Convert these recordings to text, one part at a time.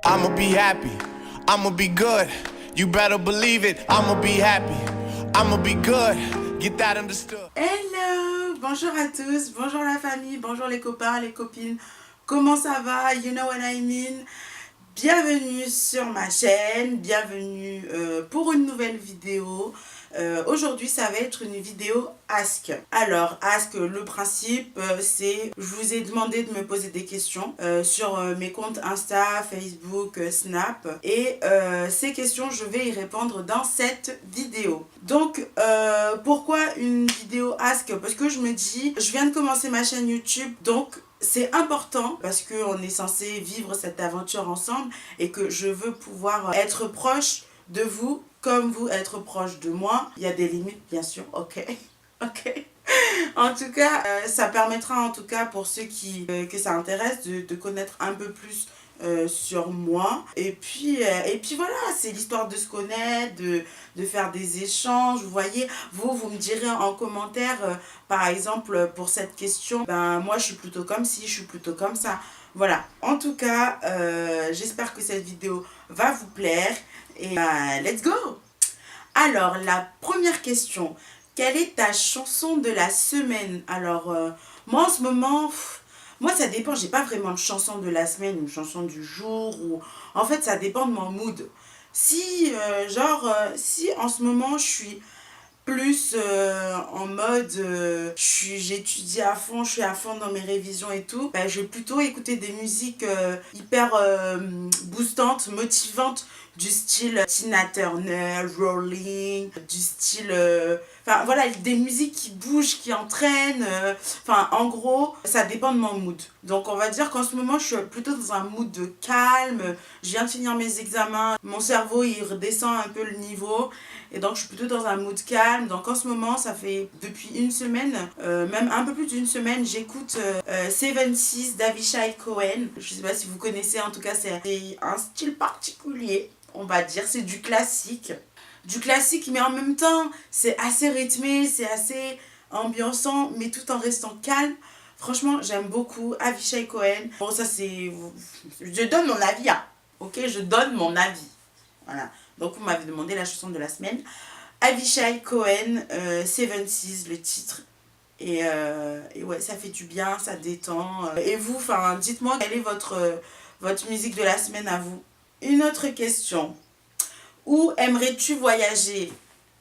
I'ma be happy, I'ma be good. You better believe it, I'ma be happy, I'ma be good. Get that understood. Hello, bonjour à tous, bonjour la famille, bonjour les copains, les copines. Comment ça va? You know what I mean? Bienvenue sur ma chaîne, bienvenue pour une nouvelle vidéo. Aujourd'hui ça va être une vidéo Ask. Alors Ask, le principe c'est, je vous ai demandé de me poser des questions sur mes comptes Insta, Facebook, Snap. Et ces questions je vais y répondre dans cette vidéo. Donc pourquoi une vidéo Ask? Parce que je me dis, je viens de commencer ma chaîne YouTube, donc c'est important parce qu'on est censé vivre cette aventure ensemble et que je veux pouvoir être proche de vous comme vous être proche de moi. Il y a des limites bien sûr, ok. Ok. En tout cas, ça permettra en tout cas pour ceux que ça intéresse de connaître un peu plus sur moi. Et puis voilà, c'est l'histoire de se connaître, de faire des échanges. Vous voyez, vous me direz en commentaire, par exemple, pour cette question, ben moi je suis plutôt comme ci, je suis plutôt comme ça. Voilà, en tout cas, j'espère que cette vidéo va vous plaire. Et let's go! Alors, la première question, quelle est ta chanson de la semaine? Alors, moi en ce moment, moi ça dépend, j'ai pas vraiment de chanson de la semaine, une chanson du jour, ou en fait ça dépend de mon mood. Si, si en ce moment je suis plus en mode j'étudie à fond, je suis à fond dans mes révisions et tout, ben, je vais plutôt écouter des musiques hyper boostantes, motivantes, du style Tina Turner, Rolling, du style enfin voilà, des musiques qui bougent, qui entraînent, enfin en gros ça dépend de mon mood. Donc on va dire qu'en ce moment je suis plutôt dans un mood de calme, je viens de finir mes examens, mon cerveau il redescend un peu le niveau et donc je suis plutôt dans un mood calme. Donc en ce moment ça fait depuis une semaine, même un peu plus d'une semaine, j'écoute 76 d'Avishai Cohen. Je sais pas si vous connaissez, en tout cas c'est un style particulier, on va dire, c'est du classique. Du classique, mais en même temps, c'est assez rythmé, c'est assez ambiançant, mais tout en restant calme. Franchement, j'aime beaucoup Avishai Cohen. Bon, ça c'est... Je donne mon avis, hein. Ok, je donne mon avis. Voilà. Donc, vous m'avez demandé la chanson de la semaine. Avishai Cohen, 76, le titre. Et ouais, ça fait du bien, ça détend. Et vous, enfin, dites-moi, quelle est votre musique de la semaine à vous? Une autre question. Où aimerais-tu voyager?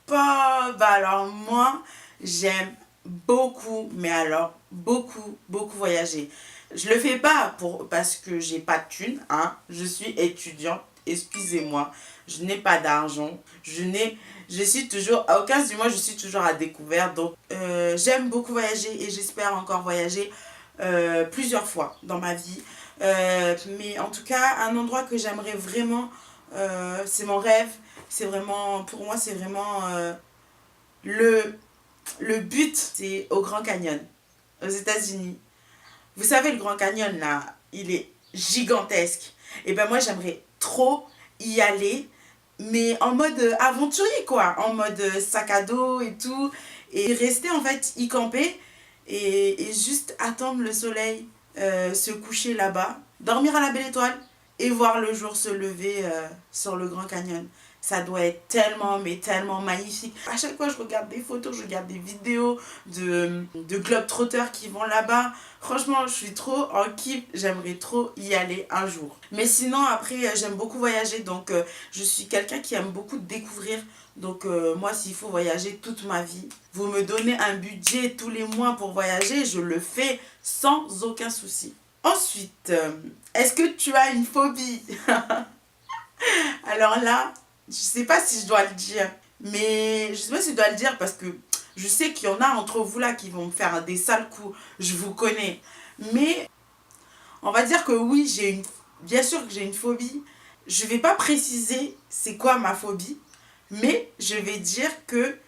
Bah alors moi, j'aime beaucoup, mais alors beaucoup, beaucoup voyager. Je le fais pas parce que j'ai pas de thunes, hein. Je suis étudiante, excusez-moi. Je n'ai pas d'argent. Je suis toujours, au 15 du mois, je suis toujours à découvert. Donc, j'aime beaucoup voyager et j'espère encore voyager plusieurs fois dans ma vie. Mais en tout cas, un endroit que j'aimerais vraiment, c'est mon rêve. C'est vraiment, pour moi, c'est vraiment le but, c'est au Grand Canyon, aux États-Unis. Vous savez, le Grand Canyon, là, il est gigantesque. Et ben moi, j'aimerais trop y aller, mais en mode aventurier, quoi. En mode sac à dos et tout. Et rester, en fait, y camper et juste attendre le soleil se coucher là-bas. Dormir à la belle étoile et voir le jour se lever sur le Grand Canyon. Ça doit être tellement, mais tellement magnifique. À chaque fois, je regarde des photos, je regarde des vidéos de globetrotters qui vont là-bas. Franchement, je suis trop en kiff. J'aimerais trop y aller un jour. Mais sinon, après, j'aime beaucoup voyager. Donc, je suis quelqu'un qui aime beaucoup découvrir. Donc, moi, s'il faut voyager toute ma vie, vous me donnez un budget tous les mois pour voyager, je le fais sans aucun souci. Ensuite, est-ce que tu as une phobie? Alors là, je sais pas si je dois le dire, mais je sais pas si je dois le dire parce que je sais qu'il y en a entre vous là qui vont me faire des sales coups, je vous connais. Mais on va dire que oui, bien sûr que j'ai une phobie. Je vais pas préciser c'est quoi ma phobie, mais je vais dire que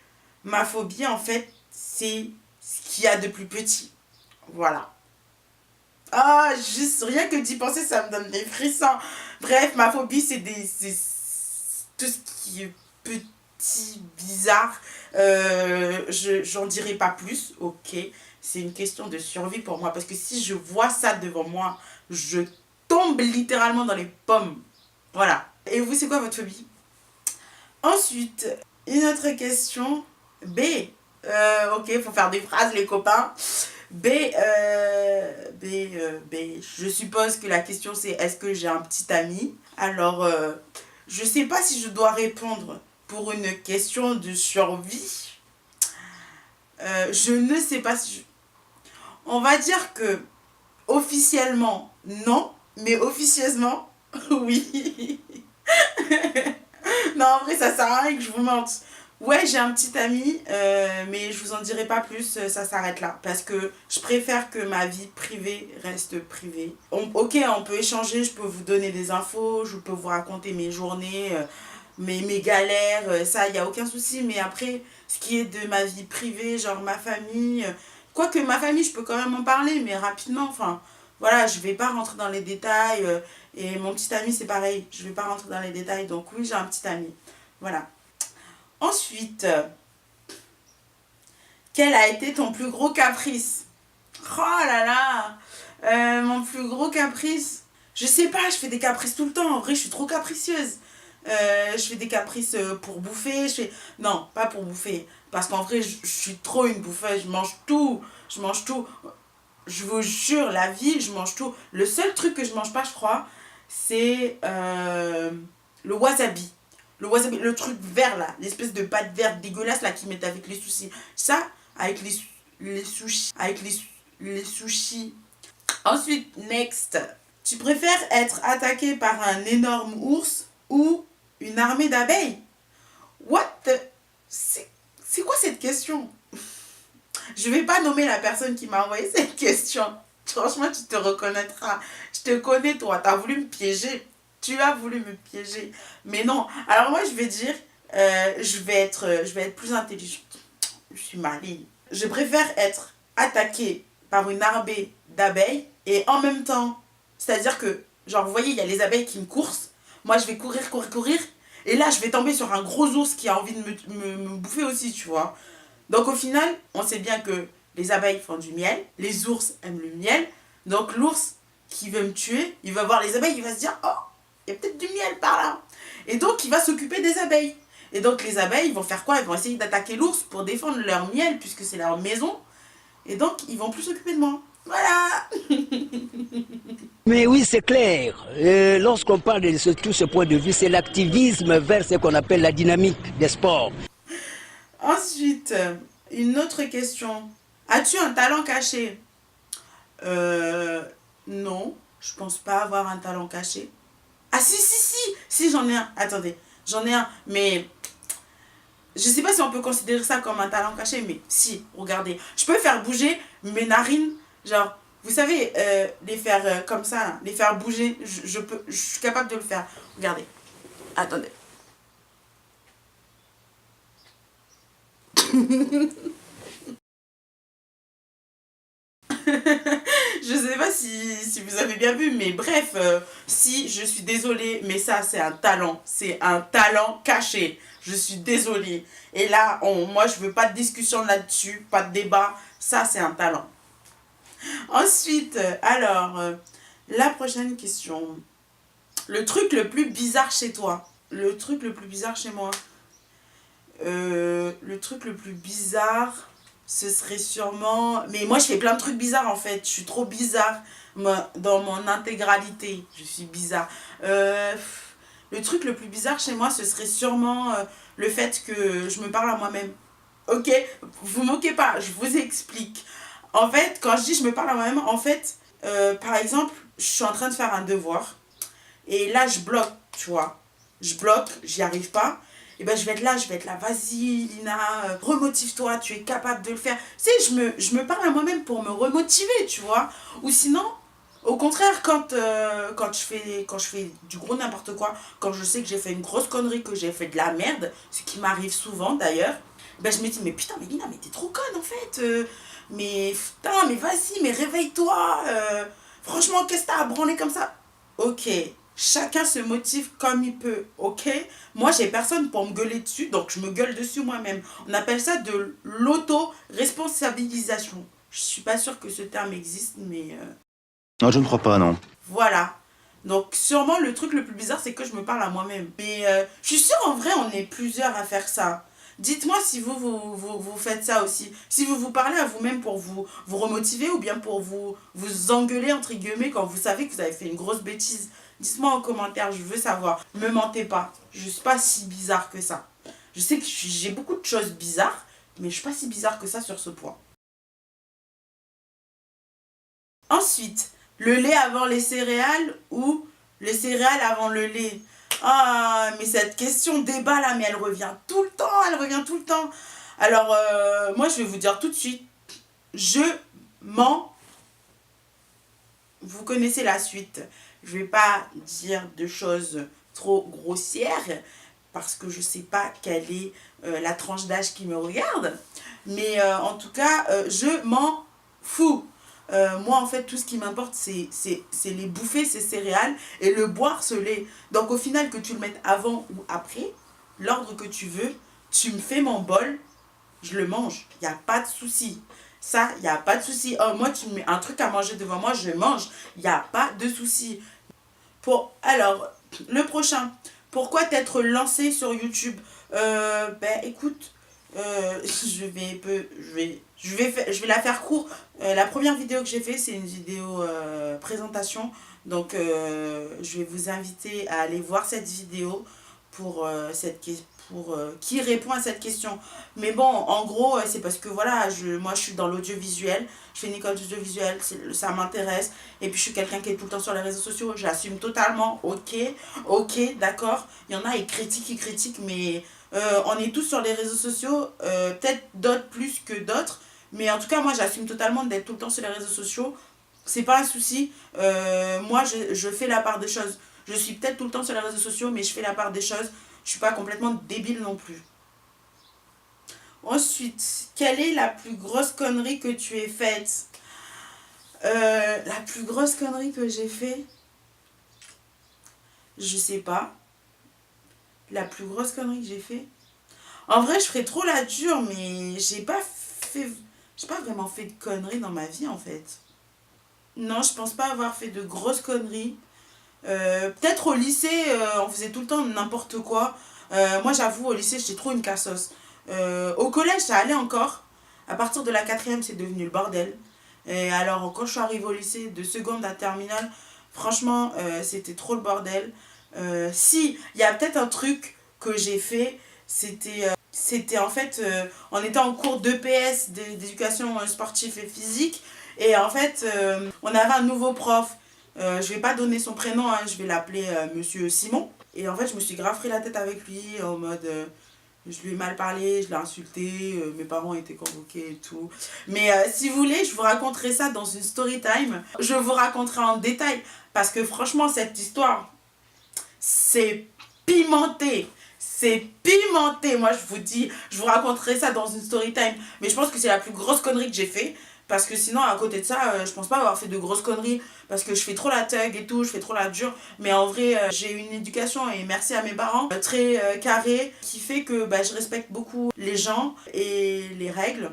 ma phobie en fait, c'est ce qu'il y a de plus petit. Voilà. Ah, juste rien que d'y penser, ça me donne des frissons. Bref, ma phobie, c'est tout ce qui est petit, bizarre. J'en dirai pas plus, ok. C'est une question de survie pour moi. Parce que si je vois ça devant moi, je tombe littéralement dans les pommes. Voilà. Et vous, c'est quoi votre phobie? Ensuite, une autre question. B. Ok, faut faire des phrases, les copains. B. B. Je suppose que la question c'est est-ce que j'ai un petit ami? Alors, je sais pas si je dois répondre pour une question de survie. Je ne sais pas si... On va dire que officiellement, non. Mais officieusement, oui. Non, en vrai, ça sert à rien que je vous mente. Ouais, j'ai un petit ami, mais je vous en dirai pas plus, ça s'arrête là. Parce que je préfère que ma vie privée reste privée. Ok, on peut échanger, je peux vous donner des infos, je peux vous raconter mes journées, mes galères, ça, il n'y a aucun souci. Mais après, ce qui est de ma vie privée, genre ma famille, quoique ma famille, je peux quand même en parler, mais rapidement, enfin, voilà, je vais pas rentrer dans les détails. Et mon petit ami, c'est pareil, je vais pas rentrer dans les détails. Donc oui, j'ai un petit ami. Voilà. Ensuite, quel a été ton plus gros caprice? Oh là là, mon plus gros caprice. Je sais pas, je fais des caprices tout le temps. En vrai, je suis trop capricieuse. Je fais des caprices pour bouffer. Non, pas pour bouffer. Parce qu'en vrai, je suis trop une bouffeuse. Je mange tout. Je mange tout. Je vous jure, la vie, je mange tout. Le seul truc que je mange pas, je crois, c'est le wasabi. Le wasabi, le truc vert là, l'espèce de pâte verte dégueulasse là qu'ils mettent avec les sushis. Ça, avec les sushis. Avec les sushis. Ensuite, next. Tu préfères être attaqué par un énorme ours ou une armée d'abeilles? What the... C'est quoi cette question? Je vais pas nommer la personne qui m'a envoyé cette question. Franchement, tu te reconnaîtras. Je te connais, toi. Tu as voulu me piéger. Tu as voulu me piéger. Mais non. Alors moi, je vais dire, je vais être plus intelligente. Je suis maligne. Je préfère être attaquée par une armée d'abeilles et en même temps, c'est-à-dire que, genre, vous voyez, il y a les abeilles qui me coursent. Moi, je vais courir, courir, courir. Et là, je vais tomber sur un gros ours qui a envie de me bouffer aussi, tu vois. Donc au final, on sait bien que les abeilles font du miel, les ours aiment le miel. Donc l'ours qui veut me tuer, il va voir les abeilles, il va se dire oh, il y a peut-être du miel par là. Et donc il va s'occuper des abeilles. Et donc les abeilles, ils vont faire quoi? Ils vont essayer d'attaquer l'ours pour défendre leur miel puisque c'est leur maison. Et donc ils vont plus s'occuper de moi. Voilà. Mais oui, c'est clair. Lorsqu'on parle de tout ce point de vue, c'est l'activisme vers ce qu'on appelle la dynamique des sports. Ensuite, une autre question. As-tu un talent caché? Non, je pense pas avoir un talent caché. Ah si, j'en ai un. Attendez, j'en ai un, mais je sais pas si on peut considérer ça comme un talent caché, mais si, regardez. Je peux faire bouger mes narines, genre, vous savez, les faire comme ça, là, les faire bouger, je suis capable de le faire. Regardez, attendez. Je sais pas si vous avez bien vu, mais bref, si, je suis désolée, mais ça, c'est un talent caché. Je suis désolée. Et là, moi, je veux pas de discussion là-dessus, pas de débat. Ça, c'est un talent. Ensuite, alors, la prochaine question. Le truc le plus bizarre chez toi? Le truc le plus bizarre chez moi? Le truc le plus bizarre, ce serait sûrement... Mais moi, je fais plein de trucs bizarres, en fait. Je suis trop bizarre. Dans mon intégralité, je suis bizarre. Le truc le plus bizarre chez moi, ce serait sûrement le fait que je me parle à moi-même. Ok? Vous moquez pas, je vous explique. En fait, quand je dis je me parle à moi-même, en fait, par exemple, je suis en train de faire un devoir. Et là, je bloque, tu vois. Je bloque, j'y arrive pas. Et ben je vais être là, vas-y Lina, remotive-toi, tu es capable de le faire. Tu sais, je me parle à moi-même pour me remotiver, tu vois. Ou sinon, au contraire, quand je fais du gros n'importe quoi, quand je sais que j'ai fait une grosse connerie, que j'ai fait de la merde, ce qui m'arrive souvent d'ailleurs, ben je me dis, mais putain, mais Lina, mais t'es trop conne en fait. Mais putain, mais vas-y, mais réveille-toi. Franchement, qu'est-ce que t'as à branler comme ça? Ok. Chacun se motive comme il peut, ok? Moi, j'ai personne pour me gueuler dessus, donc je me gueule dessus moi-même. On appelle ça de l'auto-responsabilisation. Je suis pas sûre que ce terme existe, mais... Non, je ne crois pas, non. Voilà. Donc sûrement le truc le plus bizarre c'est que je me parle à moi-même. Mais je suis sûre en vrai on est plusieurs à faire ça. Dites-moi si vous faites ça aussi. Si vous vous parlez à vous-même pour vous remotiver ou bien pour vous engueuler entre guillemets quand vous savez que vous avez fait une grosse bêtise. Dites-moi en commentaire, je veux savoir. Me mentez pas, je suis pas si bizarre que ça. Je sais que j'ai beaucoup de choses bizarres, mais je suis pas si bizarre que ça sur ce point. Ensuite, le lait avant les céréales ou les céréales avant le lait? Ah, mais cette question débat là, mais elle revient tout le temps, elle revient tout le temps. Alors, moi je vais vous dire tout de suite, je mens. Vous connaissez la suite. Je vais pas dire de choses trop grossières parce que je sais pas quelle est la tranche d'âge qui me regarde. Mais en tout cas, je m'en fous. Moi en fait tout ce qui m'importe c'est les bouffer ces céréales et le boire ce lait. Donc au final que tu le mettes avant ou après, l'ordre que tu veux, tu me fais mon bol, je le mange, il n'y a pas de souci. Ça, il n'y a pas de souci. Oh, moi tu me mets un truc à manger devant moi, je mange, il n'y a pas de souci. Alors, le prochain, pourquoi t'être lancé sur YouTube? Ben écoute, je vais la faire court. La première vidéo que j'ai fait c'est une vidéo présentation. Donc je vais vous inviter à aller voir cette vidéo pour qui répond à cette question. Mais bon, en gros, c'est parce que voilà, moi je suis dans l'audiovisuel, je fais une école d'audiovisuel, ça m'intéresse. Et puis je suis quelqu'un qui est tout le temps sur les réseaux sociaux, j'assume totalement, ok, d'accord. Il y en a, ils critiquent, mais on est tous sur les réseaux sociaux, peut-être d'autres plus que d'autres. Mais en tout cas, moi j'assume totalement d'être tout le temps sur les réseaux sociaux. C'est pas un souci. Moi je fais la part des choses. Je suis peut-être tout le temps sur les réseaux sociaux, mais je fais la part des choses. Je suis pas complètement débile non plus. Ensuite, quelle est la plus grosse connerie que tu aies faite? La plus grosse connerie que j'ai fait, je sais pas. La plus grosse connerie que j'ai fait. En vrai, je ferais trop la dure, mais j'ai pas vraiment fait de conneries dans ma vie en fait. Non, je pense pas avoir fait de grosses conneries. Peut-être au lycée, on faisait tout le temps n'importe quoi. Moi, j'avoue, au lycée, j'étais trop une cassos. Au collège, ça allait encore. À partir de la 4e, c'est devenu le bordel. Et alors, quand je suis arrivée au lycée, de seconde à terminale, franchement, c'était trop le bordel. Si, il y a peut-être un truc que j'ai fait, c'était en fait, on était en cours d'EPS, d'éducation sportive et physique. Et en fait, on avait un nouveau prof. Je vais pas donner son prénom, hein, je vais l'appeler Monsieur Simon. Et en fait, je me suis grave pris la tête avec lui en mode... je lui ai mal parlé, je l'ai insulté, mes parents étaient convoqués et tout. Mais si vous voulez, je vous raconterai ça dans une story time. Je vous raconterai en détail. Parce que franchement, cette histoire, c'est pimenté. C'est pimenté. Moi, je vous dis, je vous raconterai ça dans une story time. Mais je pense que c'est la plus grosse connerie que j'ai fait. Parce que sinon, à côté de ça, je pense pas avoir fait de grosses conneries. Parce que je fais trop la thug et tout, je fais trop la dure. Mais en vrai, j'ai une éducation, et merci à mes parents, très carrée, qui fait que je respecte beaucoup les gens et les règles.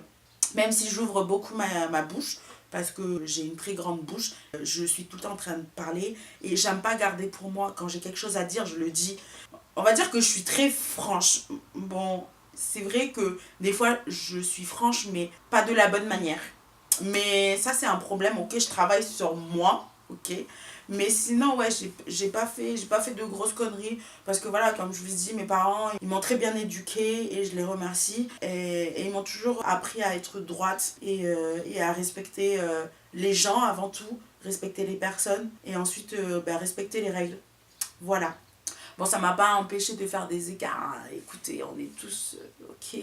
Même si j'ouvre beaucoup ma bouche, parce que j'ai une très grande bouche, je suis tout le temps en train de parler. Et j'aime pas garder pour moi. Quand j'ai quelque chose à dire, je le dis. On va dire que je suis très franche. Bon, c'est vrai que des fois, je suis franche, mais pas de la bonne manière. Mais ça, c'est un problème, ok, je travaille sur moi, ok. Mais sinon, ouais, j'ai pas fait de grosses conneries. Parce que voilà, comme je vous dis, mes parents, ils m'ont très bien éduquée et je les remercie. Et ils m'ont toujours appris à être droite et à respecter les gens avant tout, respecter les personnes et ensuite respecter les règles. Voilà. Bon, ça m'a pas empêché de faire des écarts, hein. Écoutez, on est tous ok.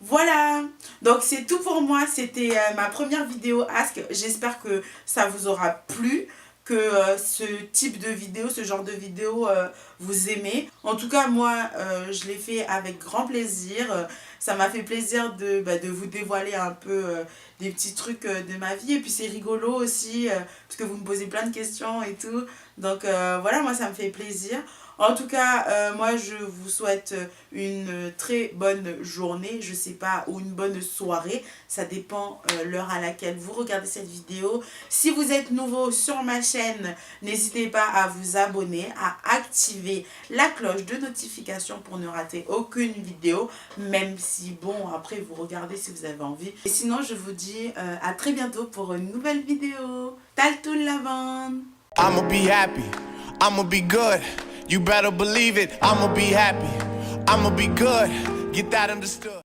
Voilà, donc c'est tout pour moi, c'était ma première vidéo Ask. J'espère que ça vous aura plu, que ce type de vidéo, ce genre de vidéo vous aimez. En tout cas, moi, je l'ai fait avec grand plaisir. ça m'a fait plaisir de vous dévoiler un peu des petits trucs de ma vie. Et puis c'est rigolo aussi, parce que vous me posez plein de questions et tout. Donc voilà, moi ça me fait plaisir. En tout cas, moi je vous souhaite une très bonne journée, je sais pas, ou une bonne soirée. Ça dépend l'heure à laquelle vous regardez cette vidéo. Si vous êtes nouveau sur ma chaîne, n'hésitez pas à vous abonner, à activer la cloche de notification pour ne rater aucune vidéo. Même si, bon, après vous regardez si vous avez envie. Et sinon, je vous dis à très bientôt pour une nouvelle vidéo. Taltoul la bande! I'ma be happy, I'ma be good. You better believe it, I'ma be happy, I'ma be good. Get that understood.